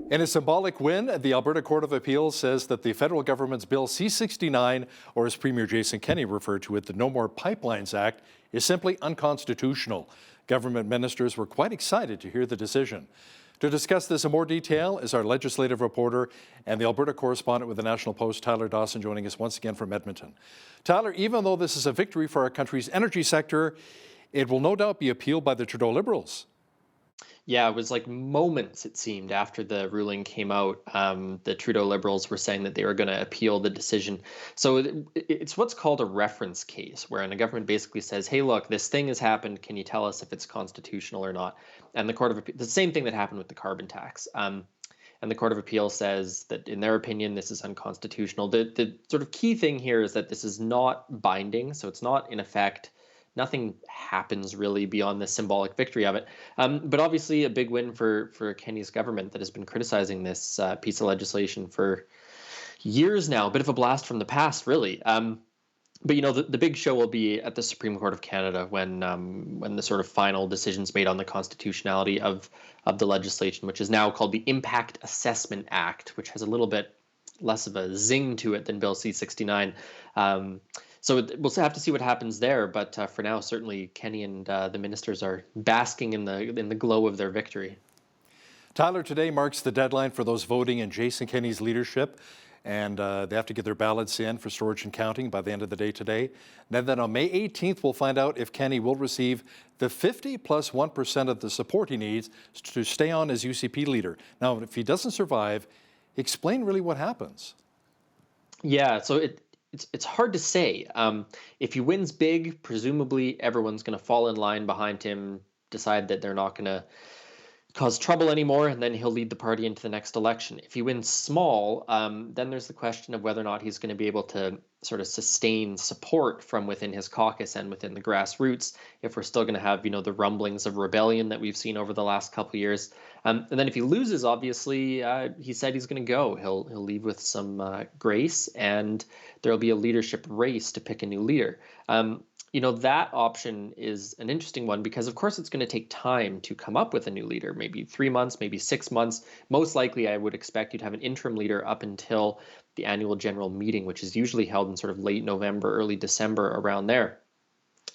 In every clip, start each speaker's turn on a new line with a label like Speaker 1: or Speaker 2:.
Speaker 1: In a symbolic win, the Alberta Court of Appeal says that the federal government's Bill C-69, or as Premier Jason Kenney referred to it, the No More Pipelines Act, is simply unconstitutional. Government ministers were quite excited to hear the decision. To discuss this in more detail is our legislative reporter and the Alberta correspondent with the National Post, Tyler Dawson, joining us once again from Edmonton. Tyler, even though this is a victory for our country's energy sector, it will no doubt be appealed by the Trudeau Liberals.
Speaker 2: Yeah, it was like moments, it seemed, after the ruling came out. The Trudeau Liberals were saying that they were going to appeal the decision. So it's what's called a reference case, wherein a government basically says, hey, look, this thing has happened. Can you tell us if it's constitutional or not? And the Court of Appeal, the same thing that happened with the carbon tax. And the Court of Appeal says that, in their opinion, this is unconstitutional. The sort of key thing here is that this is not binding, so it's not in effect. Nothing happens really beyond the symbolic victory of it. But obviously a big win for Kenney's government that has been criticizing this piece of legislation for years now. A bit of a blast from the past, really. But, you know, the big show will be at the Supreme Court of Canada when the sort of final decision's made on the constitutionality of the legislation, which is now called the Impact Assessment Act, which has a little bit less of a zing to it than Bill C-69. So we'll have to see what happens there, but for now, certainly Kenney and the ministers are basking in the glow of their victory.
Speaker 1: Tyler, today marks the deadline for those voting in Jason Kenney's leadership, and they have to get their ballots in for storage and counting by the end of the day today. And then on May 18th, we'll find out if Kenney will receive the 50 plus 1% of the support he needs to stay on as UCP leader. Now, if he doesn't survive, explain really what happens.
Speaker 2: Yeah, so it's hard to say. If he wins big, presumably everyone's going to fall in line behind him, decide that they're not going to cause trouble anymore, and then he'll lead the party into the next election. If he wins small, then there's the question of whether or not he's going to be able to sort of sustain support from within his caucus and within the grassroots, if we're still going to have, you know, the rumblings of rebellion that we've seen over the last couple of years. And then if he loses, obviously, he said he's going to go. He'll leave with some grace, and there'll be a leadership race to pick a new leader. You know, that option is an interesting one because, of course, it's going to take time to come up with a new leader, maybe 3 months, maybe 6 months. Most likely, I would expect you'd have an interim leader up until the annual general meeting, which is usually held in sort of late November, early December, around there.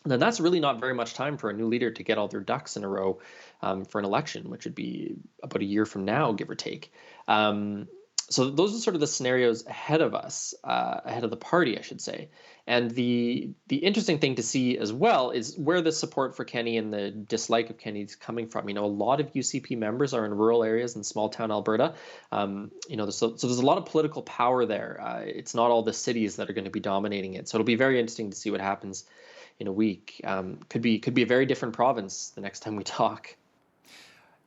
Speaker 2: And then that's really not very much time for a new leader to get all their ducks in a row for an election, which would be about a year from now, give or take. So those are sort of the scenarios ahead of us, ahead of the party, I should say. And the interesting thing to see as well is where the support for Kenney and the dislike of Kenney is coming from. You know, a lot of UCP members are in rural areas in small town Alberta. You know, so there's a lot of political power there. It's not all the cities that are going to be dominating it. So it'll be very interesting to see what happens in a week. Could be a very different province the next time we talk.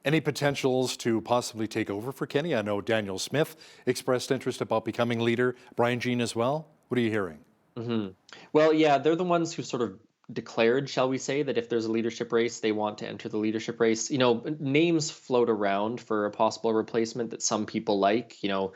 Speaker 1: Any potentials to possibly take over for Kenney? I know Daniel Smith expressed interest about becoming leader. Brian Jean as well. What are you hearing?
Speaker 2: Mm-hmm. Well, yeah, they're the ones who sort of declared, shall we say, that if there's a leadership race, they want to enter the leadership race. You know, names float around for a possible replacement that some people like. You know,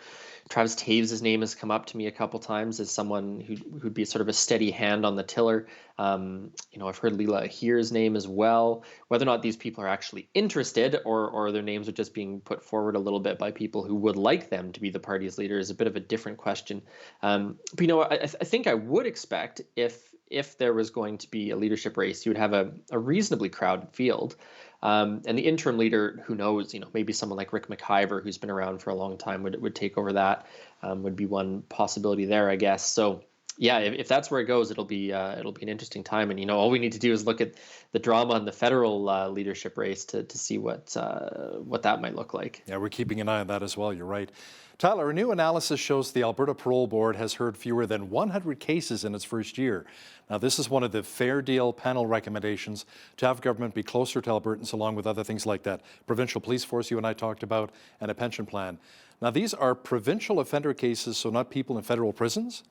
Speaker 2: Travis Taves' name has come up to me a couple times as someone who'd be sort of a steady hand on the tiller. You know, I've heard Leela Ahir's name as well. Whether or not these people are actually interested or their names are just being put forward a little bit by people who would like them to be the party's leader is a bit of a different question. But, you know, I think I would expect if there was going to be a leadership race, you would have a reasonably crowded field. And the interim leader, who knows, you know, maybe someone like Rick McIver, who's been around for a long time, would take over that, would be one possibility there, I guess. So, yeah, if that's where it goes, it'll be an interesting time. And, you know, all we need to do is look at the drama in the federal leadership race to see what that might look like.
Speaker 1: Yeah, we're keeping an eye on that as well. You're right. Tyler, a new analysis shows the Alberta Parole Board has heard fewer than 100 cases in its first year. Now, this is one of the Fair Deal panel recommendations to have government be closer to Albertans, along with other things like that provincial police force you and I talked about, and a pension plan. Now, these are provincial offender cases, so not people in federal prisons?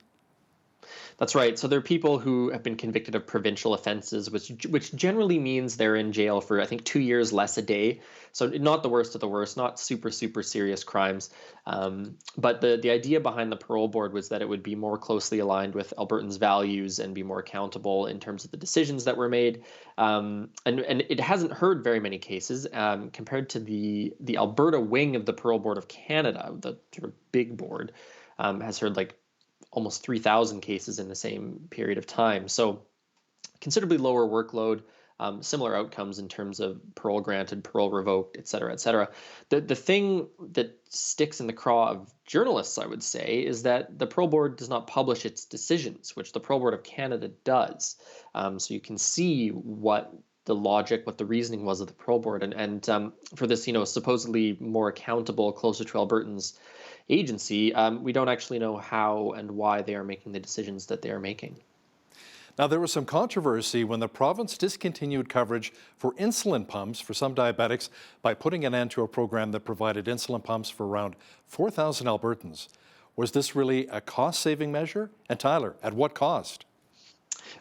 Speaker 2: That's right. So there are people who have been convicted of provincial offenses, which generally means they're in jail for, I think, 2 years less a day. So not the worst of the worst, not super serious crimes. But the idea behind the parole board was that it would be more closely aligned with Albertans' values and be more accountable in terms of the decisions that were made. And it hasn't heard very many cases compared to the Alberta wing of the Parole Board of Canada, the sort of big board, has heard like almost 3,000 cases in the same period of time. So considerably lower workload, similar outcomes in terms of parole granted, parole revoked, et cetera, et cetera. The thing that sticks in the craw of journalists, I would say, is that the Parole Board does not publish its decisions, which the Parole Board of Canada does. So you can see what the logic, what the reasoning was of the Parole Board. And for this, supposedly more accountable, closer to Albertans agency, we don't actually know how and why they are making the decisions that they are making.
Speaker 1: Now, there was some controversy when the province discontinued coverage for insulin pumps for some diabetics by putting an end to a program that provided insulin pumps for around 4,000 Albertans. Was this really a cost-saving measure? And Tyler, at what cost?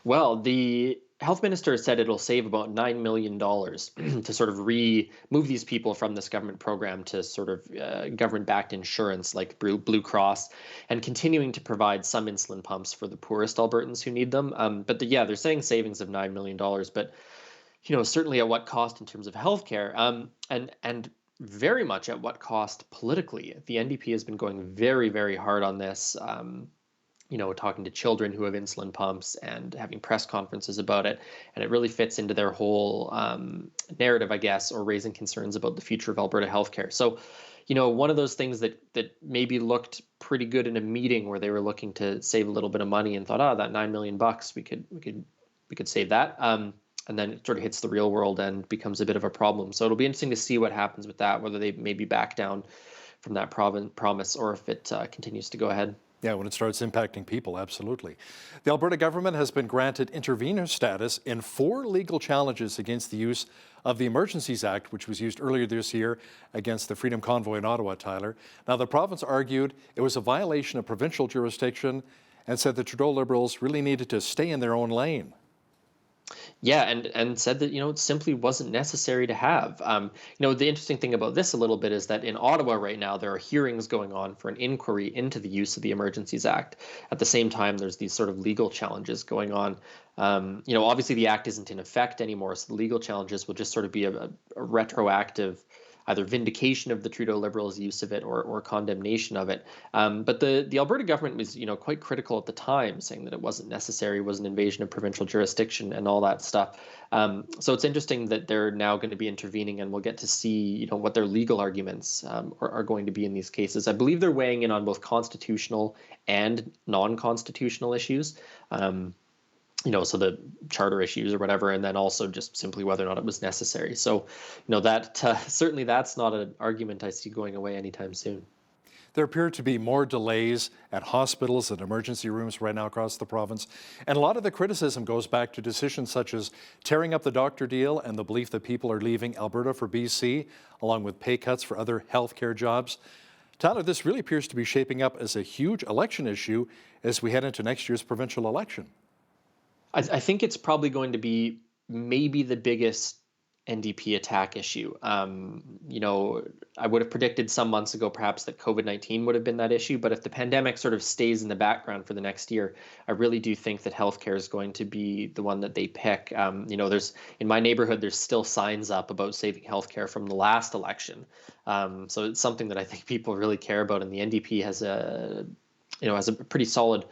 Speaker 2: Well, the health minister said it'll save about $9 million to sort of remove these people from this government program to sort of government-backed insurance like Blue Cross, and continuing to provide some insulin pumps for the poorest Albertans who need them. But they're saying savings of $9 million, but certainly at what cost in terms of healthcare, and very much at what cost politically. The NDP has been going very hard on this. Talking to children who have insulin pumps and having press conferences about it. And it really fits into their whole narrative, I guess, or raising concerns about the future of Alberta healthcare. So, one of those things that maybe looked pretty good in a meeting where they were looking to save a little bit of money and thought, that $9 million, we could save that. And then it sort of hits the real world and becomes a bit of a problem. So it'll be interesting to see what happens with that, whether they maybe back down from that promise or if it continues to go ahead.
Speaker 1: Yeah, when it starts impacting people, absolutely. The Alberta government has been granted intervenor status in 4 legal challenges against the use of the Emergencies Act, which was used earlier this year against the Freedom Convoy in Ottawa, Tyler. Now, the province argued it was a violation of provincial jurisdiction and said the Trudeau Liberals really needed to stay in their own lane.
Speaker 2: Yeah, and said that it simply wasn't necessary to have. The interesting thing about this a little bit is that in Ottawa right now there are hearings going on for an inquiry into the use of the Emergencies Act. At the same time, there's these sort of legal challenges going on. Obviously the act isn't in effect anymore, so the legal challenges will just sort of be a retroactive either vindication of the Trudeau Liberals' use of it or condemnation of it. But the Alberta government was, quite critical at the time, saying that it wasn't necessary, was an invasion of provincial jurisdiction and all that stuff. So it's interesting that they're now going to be intervening, and we'll get to see, what their legal arguments are going to be in these cases. I believe they're weighing in on both constitutional and non-constitutional issues. So the charter issues or whatever, and then also just simply whether or not it was necessary. So, that certainly that's not an argument I see going away anytime soon.
Speaker 1: There appear to be more delays at hospitals and emergency rooms right now across the province. And a lot of the criticism goes back to decisions such as tearing up the doctor deal and the belief that people are leaving Alberta for BC, along with pay cuts for other healthcare jobs. Tyler, this really appears to be shaping up as a huge election issue as we head into next year's provincial election.
Speaker 2: I think it's probably going to be maybe the biggest NDP attack issue. I would have predicted some months ago perhaps that COVID-19 would have been that issue, but if the pandemic sort of stays in the background for the next year, I really do think that healthcare is going to be the one that they pick. There's in my neighborhood, there's still signs up about saving healthcare from the last election. So it's something that I think people really care about, and the NDP has a pretty solid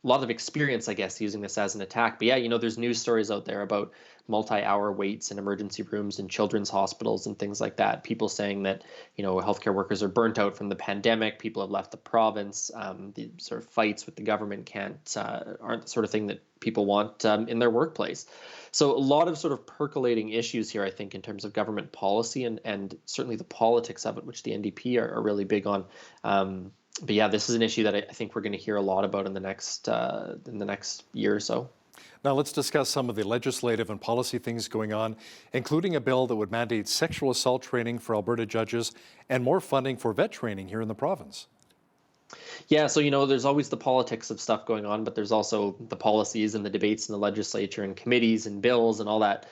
Speaker 2: lot of experience, I guess, using this as an attack. But yeah, there's news stories out there about multi-hour waits in emergency rooms and children's hospitals and things like that. People saying that, healthcare workers are burnt out from the pandemic. People have left the province. The sort of fights with the government aren't the sort of thing that people want in their workplace. So a lot of sort of percolating issues here, I think, in terms of government policy and certainly the politics of it, which the NDP are really big on. But yeah, this is an issue that I think we're going to hear a lot about in the next year or so.
Speaker 1: Now let's discuss some of the legislative and policy things going on, including a bill that would mandate sexual assault training for Alberta judges and more funding for vet training here in the province.
Speaker 2: Yeah, so there's always the politics of stuff going on, but there's also the policies and the debates in the legislature and committees and bills and all that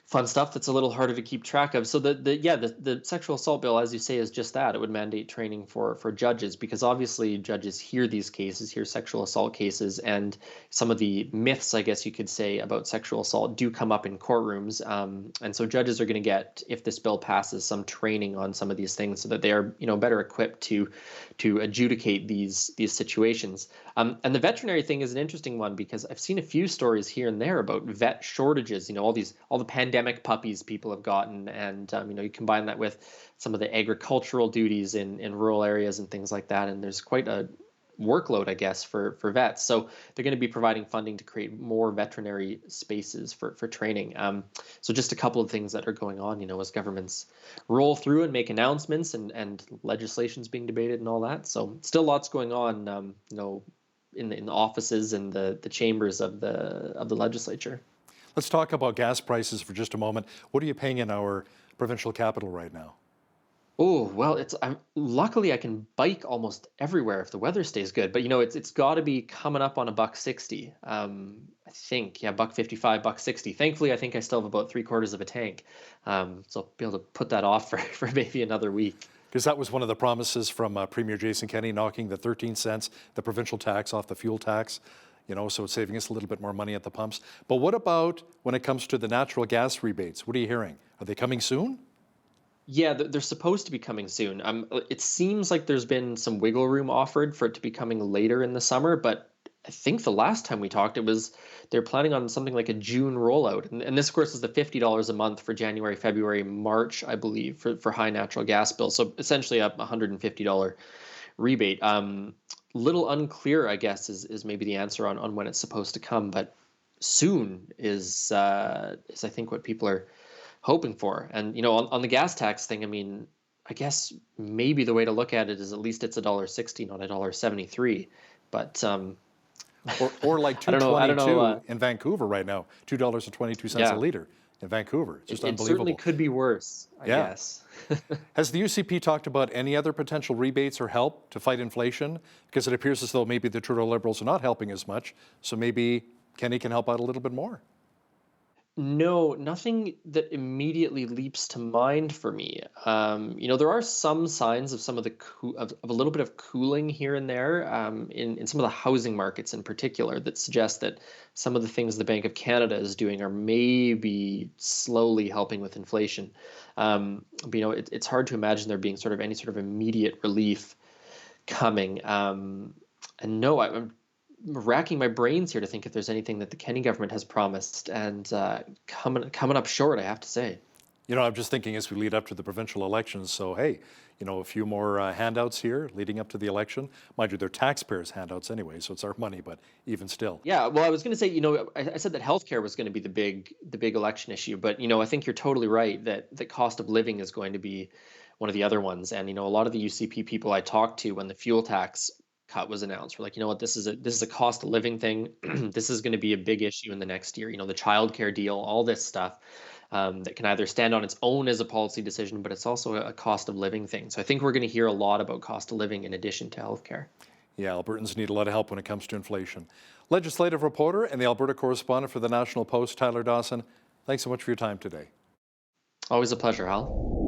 Speaker 2: fun stuff that's a little harder to keep track of. So the sexual assault bill, as you say, is just that. It would mandate training for judges, because obviously judges hear these cases, hear sexual assault cases, and some of the myths, I guess you could say, about sexual assault do come up in courtrooms. And so judges are going to get, if this bill passes, some training on some of these things so that they are better equipped to adjudicate these situations. And the veterinary thing is an interesting one, because I've seen a few stories here and there about vet shortages. All the pandemic puppies people have gotten, and you combine that with some of the agricultural duties in rural areas and things like that, and there's quite a workload, I guess, for vets. So they're going to be providing funding to create more veterinary spaces for training. So just a couple of things that are going on, as governments roll through and make announcements, and legislation's being debated and all that. So still lots going on, in the offices and the chambers of the legislature.
Speaker 1: Let's talk about gas prices for just a moment. What are you paying in our provincial capital right now?
Speaker 2: Oh, well, luckily I can bike almost everywhere if the weather stays good. But it's got to be coming up on $1.60. I think, yeah, $1.55, $1.60. Thankfully, I think I still have about 3/4 of a tank, so I'll be able to put that off for maybe another week.
Speaker 1: Because that was one of the promises from Premier Jason Kenney, knocking the 13 cents, the provincial tax, off the fuel tax. So it's saving us a little bit more money at the pumps. But what about when it comes to the natural gas rebates? What are you hearing? Are they coming soon?
Speaker 2: Yeah, they're supposed to be coming soon. It seems like there's been some wiggle room offered for it to be coming later in the summer, but I think the last time we talked, they're planning on something like a June rollout. And this, of course, is the $50 a month for January, February, March, I believe, for high natural gas bills. So essentially a $150 rebate. Little unclear, I guess, is maybe the answer on when it's supposed to come, but soon is I think what people are hoping for. And on the gas tax thing, I mean, I guess maybe the way to look at it is at least it's $1.60, not $1.73. But
Speaker 1: or like
Speaker 2: I don't know.
Speaker 1: $2.22 in Vancouver right now, $2.22
Speaker 2: Yeah,
Speaker 1: a liter in Vancouver. It's just
Speaker 2: it certainly
Speaker 1: unbelievable.
Speaker 2: could be worse, I
Speaker 1: Yeah.
Speaker 2: guess.
Speaker 1: Has the UCP talked about any other potential rebates or help to fight inflation? Because it appears as though maybe the Trudeau Liberals are not helping as much. So maybe Kenney can help out a little bit more.
Speaker 2: No, nothing that immediately leaps to mind for me. There are some signs of some of of a little bit of cooling here and there, in some of the housing markets in particular, that suggest that some of the things the Bank of Canada is doing are maybe slowly helping with inflation. But it's hard to imagine there being any sort of immediate relief coming. And no, I'm racking my brains here to think if there's anything that the Kenney government has promised, and coming up short, I have to say.
Speaker 1: I'm just thinking as we lead up to the provincial elections. So, hey, a few more handouts here leading up to the election. Mind you, they're taxpayers' handouts anyway, so it's our money, but even still.
Speaker 2: Yeah, well, I was going to say, I said that healthcare was going to be the big election issue, but I think you're totally right that the cost of living is going to be one of the other ones. And a lot of the UCP people I talked to when the fuel tax cut was announced, we're like, what, this is a cost of living thing. This is going to be a big issue in the next year. The childcare deal, all this stuff, that can either stand on its own as a policy decision, but it's also a cost of living thing. So I think we're going to hear a lot about cost of living in addition to healthcare.
Speaker 1: Yeah, Albertans need a lot of help when it comes to inflation. Legislative reporter and the Alberta correspondent for the National Post, Tyler Dawson, thanks so much for your time today.
Speaker 2: Always a pleasure, Hal.